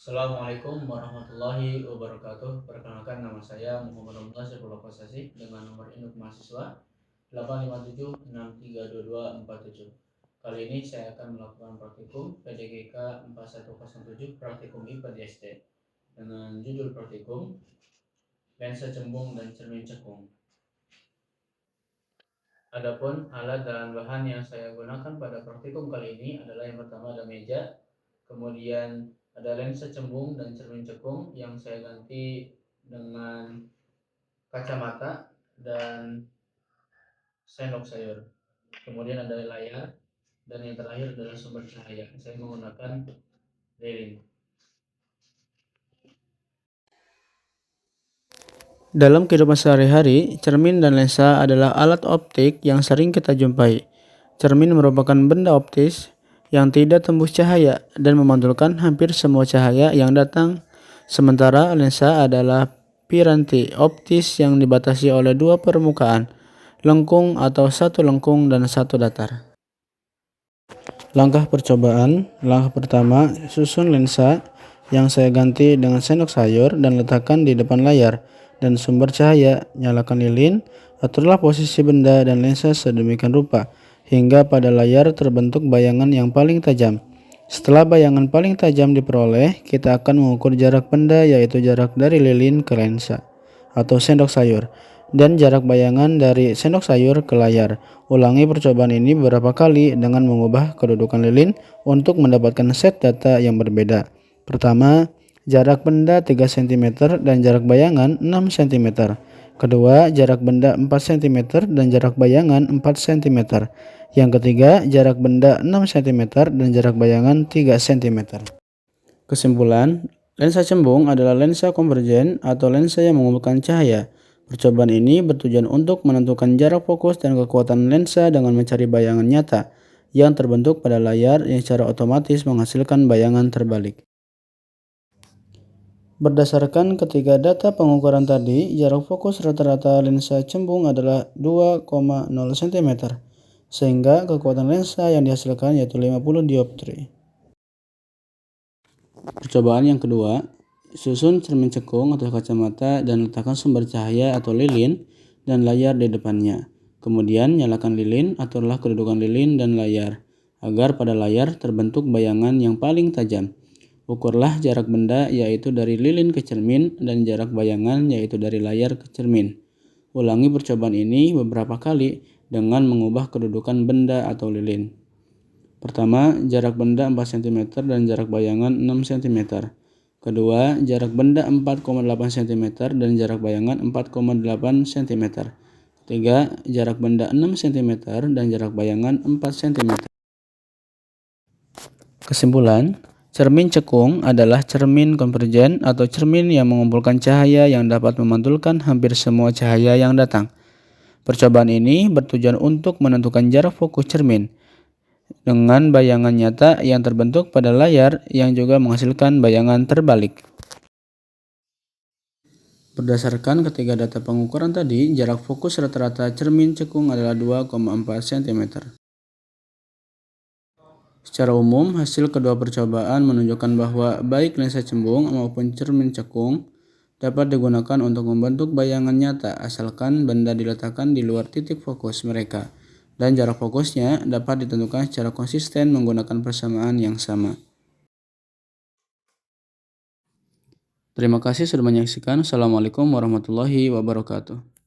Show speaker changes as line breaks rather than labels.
Assalamualaikum warahmatullahi wabarakatuh. Perkenalkan, nama saya Muhammad Ramlan Saifullah Fasasi dengan nomor induk mahasiswa 857632247. Kali ini saya akan melakukan praktikum PDGK 4107 praktikum IPA di SD dengan judul praktikum lensa cembung dan cermin cekung. Adapun alat dan bahan yang saya gunakan pada praktikum kali ini adalah yang pertama ada meja, kemudian ada lensa cembung dan cermin cekung yang saya ganti dengan kacamata dan sendok sayur. Kemudian ada layar dan yang terakhir adalah sumber cahaya. Saya menggunakan lilin.
Dalam kehidupan sehari-hari, cermin dan lensa adalah alat optik yang sering kita jumpai. Cermin merupakan benda optis yang tidak tembus cahaya dan memantulkan hampir semua cahaya yang datang. Sementara lensa adalah piranti optis yang dibatasi oleh dua permukaan, lengkung atau satu lengkung dan satu datar. Langkah percobaan. Langkah pertama, susun lensa yang saya ganti dengan sendok sayur dan letakkan di depan layar dan sumber cahaya. Nyalakan lilin, aturlah posisi benda dan lensa sedemikian rupa hingga pada layar terbentuk bayangan yang paling tajam. Setelah bayangan paling tajam diperoleh, kita akan mengukur jarak benda, yaitu jarak dari lilin ke lensa atau sendok sayur, dan jarak bayangan dari sendok sayur ke layar. Ulangi percobaan ini beberapa kali dengan mengubah kedudukan lilin untuk mendapatkan set data yang berbeda. Pertama, jarak benda 3 cm dan jarak bayangan 6 cm. Kedua, jarak benda 4 cm dan jarak bayangan 4 cm. Yang ketiga, jarak benda 6 cm dan jarak bayangan 3 cm. Kesimpulan, lensa cembung adalah lensa konvergen atau lensa yang mengumpulkan cahaya. Percobaan ini bertujuan untuk menentukan jarak fokus dan kekuatan lensa dengan mencari bayangan nyata yang terbentuk pada layar yang secara otomatis menghasilkan bayangan terbalik. Berdasarkan ketiga data pengukuran tadi, jarak fokus rata-rata lensa cembung adalah 2,0 cm, sehingga kekuatan lensa yang dihasilkan yaitu 50 dioptri. Percobaan yang kedua, susun cermin cekung atau kacamata dan letakkan sumber cahaya atau lilin dan layar di depannya. Kemudian nyalakan lilin, aturlah kedudukan lilin dan layar agar pada layar terbentuk bayangan yang paling tajam. Ukurlah jarak benda, yaitu dari lilin ke cermin, dan jarak bayangan, yaitu dari layar ke cermin. Ulangi percobaan ini beberapa kali dengan mengubah kedudukan benda atau lilin. Pertama, jarak benda 4 cm dan jarak bayangan 6 cm. Kedua, jarak benda 4,8 cm dan jarak bayangan 4,8 cm. Ketiga, jarak benda 6 cm dan jarak bayangan 4 cm. Kesimpulan, cermin cekung adalah cermin konvergen atau cermin yang mengumpulkan cahaya yang dapat memantulkan hampir semua cahaya yang datang. Percobaan ini bertujuan untuk menentukan jarak fokus cermin dengan bayangan nyata yang terbentuk pada layar yang juga menghasilkan bayangan terbalik. Berdasarkan ketiga data pengukuran tadi, jarak fokus rata-rata cermin cekung adalah 2,4 cm. Secara umum, hasil kedua percobaan menunjukkan bahwa baik lensa cembung maupun cermin cekung dapat digunakan untuk membentuk bayangan nyata asalkan benda diletakkan di luar titik fokus mereka, dan jarak fokusnya dapat ditentukan secara konsisten menggunakan persamaan yang sama. Terima kasih sudah menyaksikan. Assalamualaikum warahmatullahi wabarakatuh.